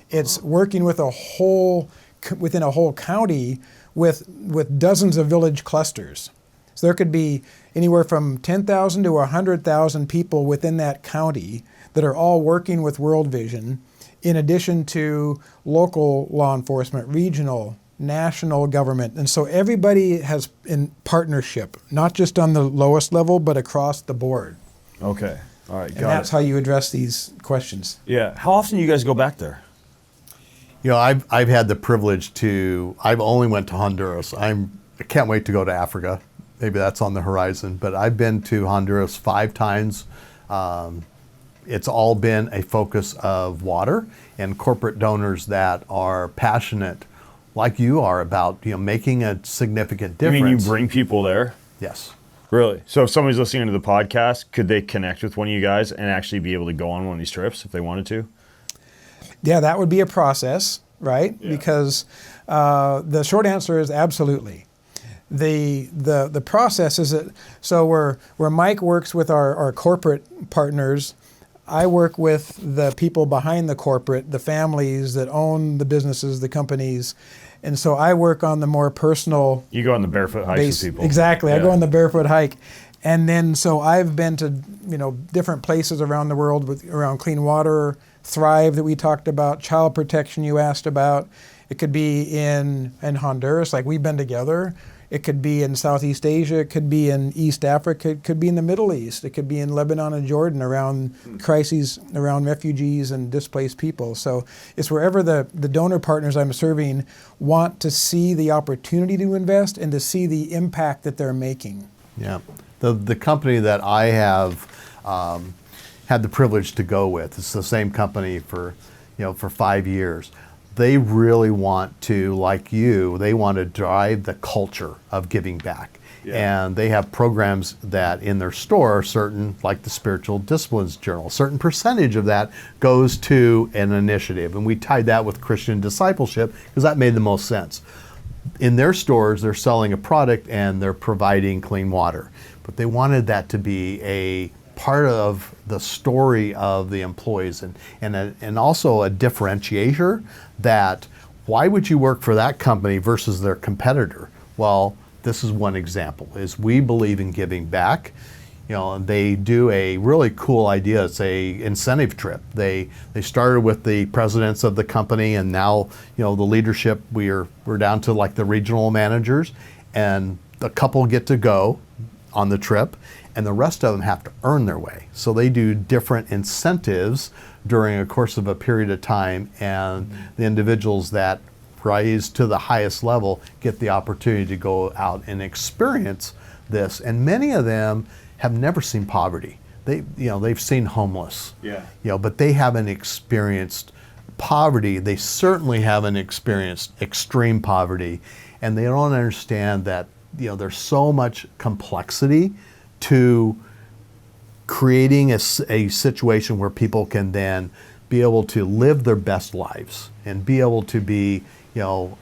It's working with within a whole county with dozens of village clusters. So there could be anywhere from 10,000 to 100,000 people within that county that are all working with World Vision, in addition to local law enforcement, regional, national government. And so everybody has in partnership, not just on the lowest level, but across the board. Okay. All right. And that's how you address these questions. Yeah. How often do you guys go back there? You know, I've had the privilege I've only went to Honduras. I can't wait to go to Africa. Maybe that's on the horizon, but I've been to Honduras 5 times. It's all been a focus of water and corporate donors that are passionate, like you are, about making a significant difference. You mean you bring people there? Yes. Really? So if somebody's listening to the podcast, could they connect with one of you guys and actually be able to go on one of these trips if they wanted to? Yeah, that would be a process, right? Yeah. Because the short answer is absolutely. The process is that, so where Mike works with our corporate partners, I work with the people behind the corporate, the families that own the businesses, the companies. And so I work on the more personal. You go on the barefoot hikes with people. Exactly. Yeah. I go on the barefoot hike. And then so I've been to different places around the world around clean water, Thrive that we talked about, child protection you asked about. It could be in Honduras, like we've been together. It could be in Southeast Asia. It could be in East Africa. It could be in the Middle East. It could be in Lebanon and Jordan around crises, around refugees and displaced people. So it's wherever the donor partners I'm serving want to see the opportunity to invest and to see the impact that they're making. Yeah. The company that I have had the privilege to go with, it's the same company for 5 years. They really want to, like you, they want to drive the culture of giving back. Yeah. And they have programs that in their store, certain, like the Spiritual Disciplines Journal, a certain percentage of that goes to an initiative. And we tied that with Christian discipleship because that made the most sense. In their stores, they're selling a product and they're providing clean water. But they wanted that to be a part of the story of the employees and also a differentiator that why would you work for that company versus their competitor? Well, this is one example, is we believe in giving back. They do a really cool idea. It's a incentive trip. They started with the presidents of the company, and now the leadership, we're down to like the regional managers, and a couple get to go on the trip, and the rest of them have to earn their way. So they do different incentives during a course of a period of time, and the individuals that rise to the highest level get the opportunity to go out and experience this. And many of them have never seen poverty. They've seen homeless. Yeah. But they haven't experienced poverty. They certainly haven't experienced extreme poverty, and they don't understand that there's so much complexity to creating a situation where people can then be able to live their best lives and be able to be in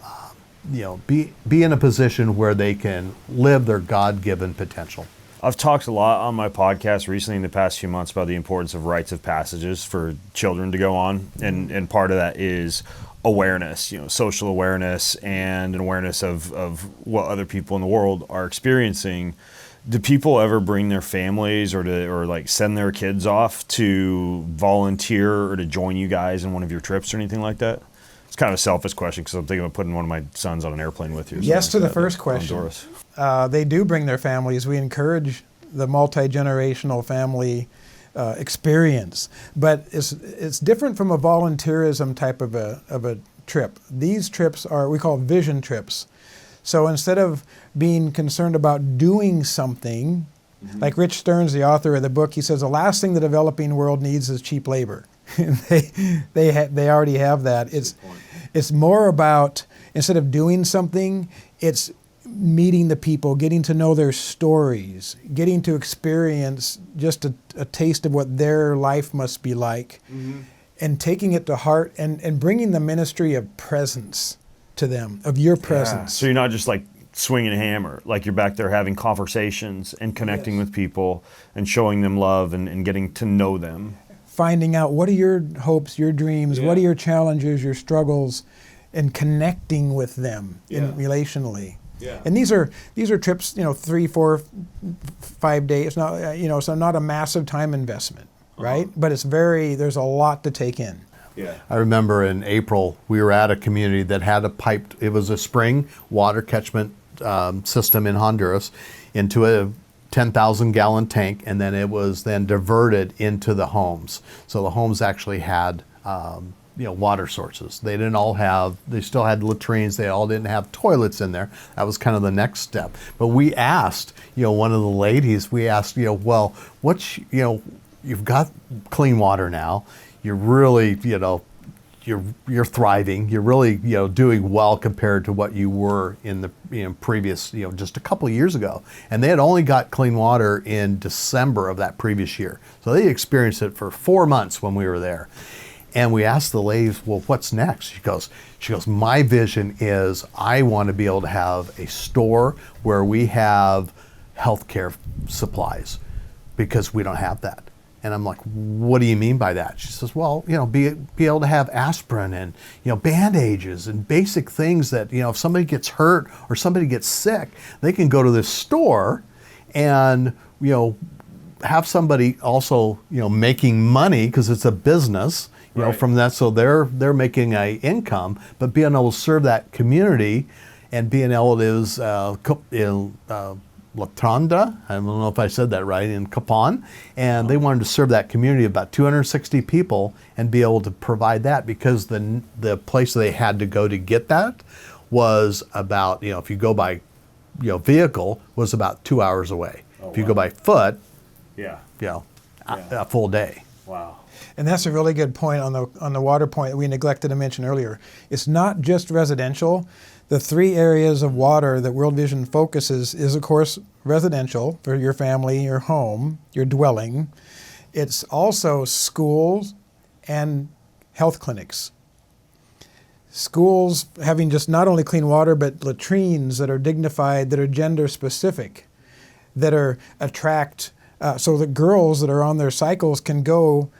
a position where they can live their God-given potential. I've talked a lot on my podcast recently in the past few months about the importance of rites of passages for children to go on, and part of that is awareness, social awareness and an awareness of what other people in the world are experiencing. Do people ever bring their families or like send their kids off to volunteer or to join you guys in one of your trips or anything like that? It's kind of a selfish question because I'm thinking of putting one of my sons on an airplane with you. Yes to the first question. They do bring their families. We encourage the multi-generational family experience, but it's different from a volunteerism type of a trip. These trips we call vision trips. So instead of being concerned about doing something, like Rich Stearns, the author of the book, he says the last thing the developing world needs is cheap labor. they already have that. It's more about, instead of doing something, it's meeting the people, getting to know their stories, getting to experience just a taste of what their life must be like, and taking it to heart and bringing the ministry of presence to them, of your presence. Yeah. So you're not just like swinging a hammer, like you're back there having conversations and connecting with people and showing them love and getting to know them. Finding out what are your hopes, your dreams, what are your challenges, your struggles, and connecting with them relationally. And these are trips, 3, 4, 5 days. Not so not a massive time investment, right? But there's a lot to take in. Yeah. I remember in April, we were at a community that had it was a spring water catchment system in Honduras into a 10,000 gallon tank, and then it was then diverted into the homes. So the homes actually had water sources. They still had latrines. They all didn't have toilets in there. That was kind of the next step. But we asked, one of the ladies, well, you've got clean water now. You're really, you're thriving. You're really, doing well compared to what you were in the previous, just a couple of years ago. And they had only got clean water in December of that previous year. So they experienced it for 4 months when we were there. And we asked the lady, well, what's next? She goes, my vision is I want to be able to have a store where we have healthcare supplies, because we don't have that. And I'm like, what do you mean by that? She says, well, be able to have aspirin and, bandages and basic things that, if somebody gets hurt or somebody gets sick, they can go to this store and, have somebody also, making money, because it's a business, from that. So they're making a income, but being able to serve that community and being able to Latanda, I don't know if I said that right, in Capon, and they wanted to serve that community of about 260 people and be able to provide that, because the place they had to go to get that was about, if you go by vehicle, was about 2 hours away. If you go by foot, a full day. Wow. And that's a really good point on the water point that we neglected to mention earlier. It's not just residential. The 3 areas of water that World Vision focuses is, of course, residential for your family, your home, your dwelling. It's also schools and health clinics. Schools having just not only clean water, but latrines that are dignified, that are gender specific, that are so that girls that are on their cycles can go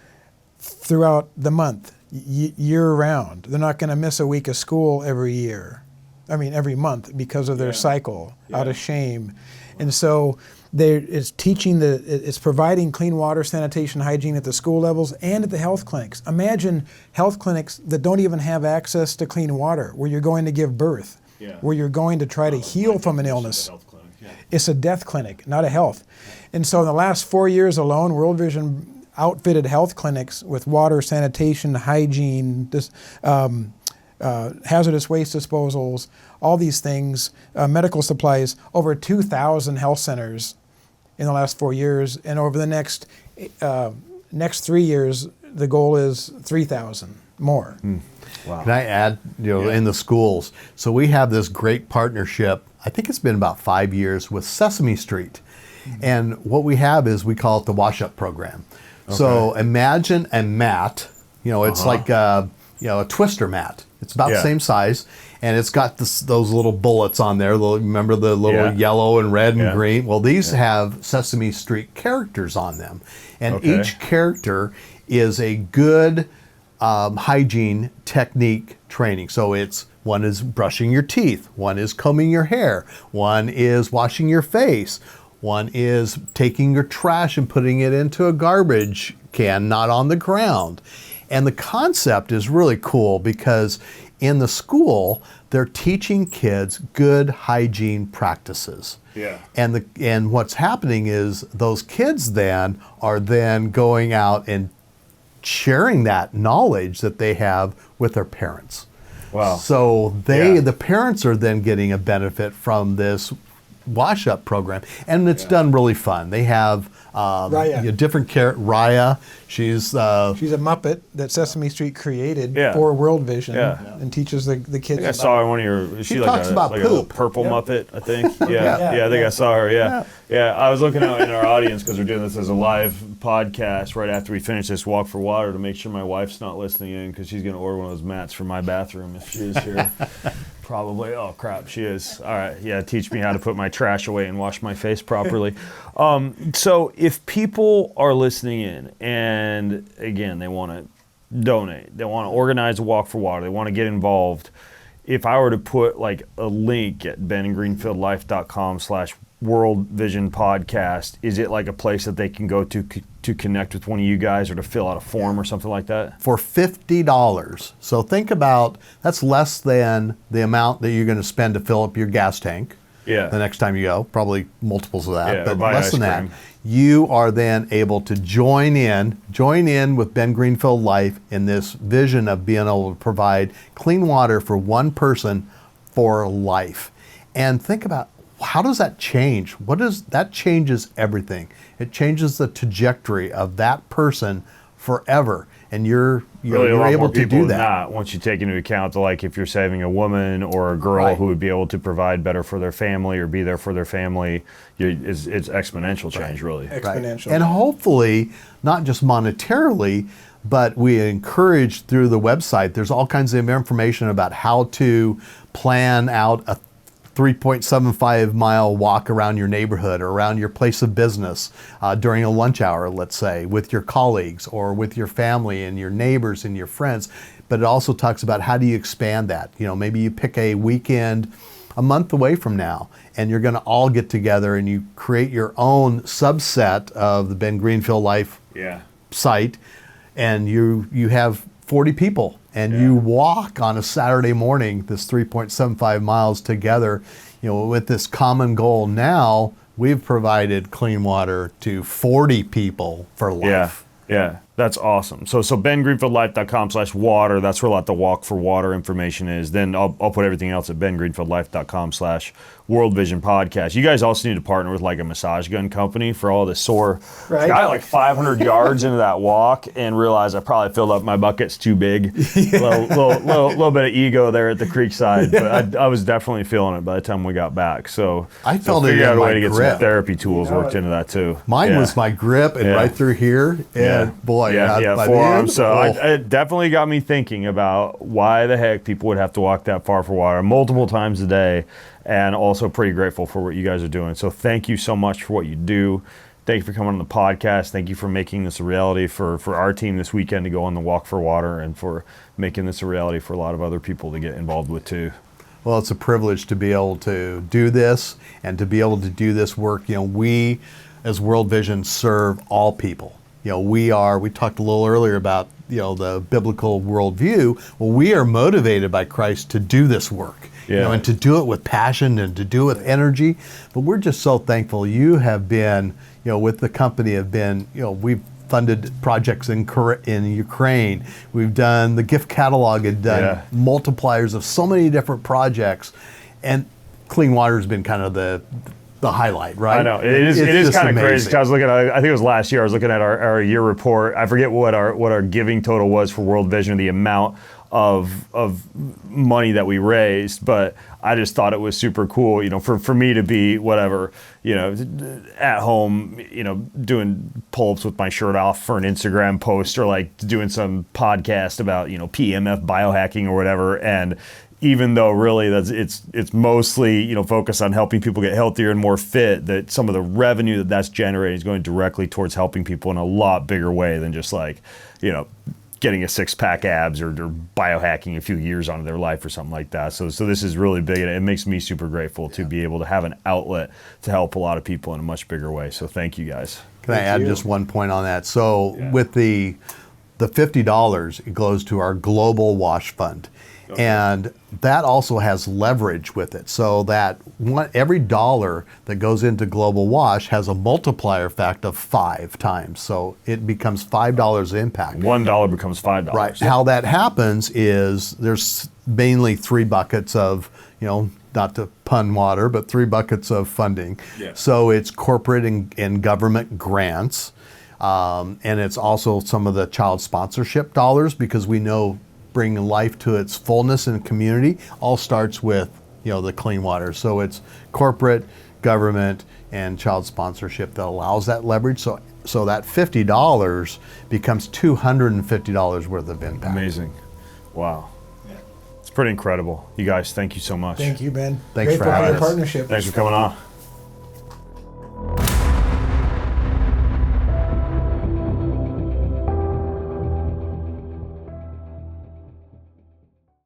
throughout the month, year round. They're not going to miss a week of school every month because of their cycle, out of shame. And so it's providing clean water, sanitation, hygiene at the school levels and at the health clinics. Imagine health clinics that don't even have access to clean water, where you're going to give birth, where you're going to try to heal from an illness. It's a death clinic, not a health. And so in the last 4 years alone, World Vision outfitted health clinics with water, sanitation, hygiene, hazardous waste disposals, all these things, medical supplies, over 2,000 health centers in the last 4 years. And over the next 3 years, the goal is 3,000 more. Wow. Can I add, in the schools? So we have this great partnership, I think it's been about 5 years, with Sesame Street. And what we have is, we call it the wash-up program. Okay. So imagine a mat, it's like a twister mat. It's about the same size, and it's got those little bullets on there. Remember the little yellow and red and green? Well, these have Sesame Street characters on them. And each character is a good hygiene technique training. So one is brushing your teeth, one is combing your hair, one is washing your face, one is taking your trash and putting it into a garbage can, not on the ground. And the concept is really cool, because in the school, they're teaching kids good hygiene practices. Yeah. And what's happening is those kids then are going out and sharing that knowledge that they have with their parents. Wow. So the parents are then getting a benefit from this wash-up program, and it's done really fun. They have Raya. Different Raya. She's a Muppet that Sesame Street created for World Vision and teaches the kids. I think I saw her in one of your. She talks about like poop. A little purple Muppet, I think. I think I saw her. Yeah. I was looking out in our audience, because we're doing this as a live podcast right after we finish this walk for water, to make sure my wife's not listening in, because she's going to order one of those mats for my bathroom if she is here. Probably. Oh, crap, she is. All right. Yeah, teach me how to put my trash away and wash my face properly. So if people are listening in, and again, they want to donate, they want to organize a walk for water, they want to get involved, if I were to put like a link at bengreenfieldlife.com/World Vision Podcast, is it like a place that they can go to connect with one of you guys or to fill out a form or something like that? For $50. So think about, that's less than the amount that you're going to spend to fill up your gas tank. Yeah. The next time you go, probably multiples of that, Yeah, but buy less ice than that. cream. You are then able to join in with Ben Greenfield Life in this vision of being able to provide clean water for one person for life. And think about, how does that change? That changes everything. It changes the trajectory of that person forever. And you're Really, a lot able more to people do than that. not, once you take into account like if you're saving a woman or a girl Right. who would be able to provide better for their family or be there for their family, it's exponential change, really. Exponential. And hopefully, not just monetarily, but we encourage through the website, there's all kinds of information about how to plan out a 3.75 mile walk around your neighborhood or around your place of business during a lunch hour, let's say, with your colleagues or with your family and your neighbors and your friends. But it also talks about how do you expand that. Maybe you pick a weekend a month away from now and you're going to all get together and you create your own subset of the Ben Greenfield Life Yeah. site, and you have 40 people and you walk on a Saturday morning this 3.75 miles together, with this common goal. Now we've provided clean water to 40 people for life. Yeah. That's awesome. So bengreenfieldlife.com/water, that's where a lot of the walk for water information is. Then I'll put everything else at bengreenfieldlife.com/World Vision Podcast. You guys also need to partner with like a massage gun company for all this sore. Right. I got like 500 yards into that walk and realized I probably filled up my buckets too big. Little bit of ego there at the creek side, but I was definitely feeling it by the time we got back. So I felt it figured out in a my way to get grip. some therapy tools worked into that too. Mine was my grip and right through here. And boy, by the forearm. end, So it definitely got me thinking about why the heck people would have to walk that far for water multiple times a day, and also pretty grateful for what you guys are doing. So thank you so much for what you do. Thank you for coming on the podcast. Thank you for making this a reality for our team this weekend to go on the walk for water, and for making this a reality for a lot of other people to get involved with too. Well, it's a privilege to be able to do this and to be able to do this work. We as World Vision serve all people. We talked a little earlier about, the biblical worldview. Well, we are motivated by Christ to do this work, and to do it with passion and to do it with energy. But we're just so thankful you have been, with the company we've funded projects in Ukraine. We've done the gift catalog and done multipliers of so many different projects. And clean water has been kind of the highlight, right? I know it is kind of crazy. 'Cause I was looking at, I think it was last year, I was looking at our year report. I forget what our giving total was for World Vision, the amount of money that we raised, but I just thought it was super cool, for me to be at home, doing pull-ups with my shirt off for an Instagram post, or like doing some podcast about, PMF biohacking or whatever. And even though really it's mostly focused on helping people get healthier and more fit, that some of the revenue that's generating is going directly towards helping people in a lot bigger way than just like getting a six-pack abs or biohacking a few years onto their life or something like that. So this is really big, and it makes me super grateful to be able to have an outlet to help a lot of people in a much bigger way. So thank you guys. Can I add just one point on that? So with the $50, it goes to our Global Wash Fund. Okay. And that also has leverage with it, so that every dollar that goes into Global Wash has a multiplier effect of 5 times. So it becomes $5 impact. $1 becomes $5. Right. How that happens is there's mainly 3 buckets of, not to pun water, but 3 buckets of funding. Yeah. So it's corporate and government grants, and it's also some of the child sponsorship dollars, because we know bringing life to its fullness in the community all starts with the clean water. So it's corporate, government, and child sponsorship that allows that leverage. So that $50 becomes $250 worth of impact. Amazing. Wow. Yeah. It's pretty incredible. You guys, thank you so much. Thank you, Ben. Thanks Grateful for having your us. partnership. Thanks for coming on.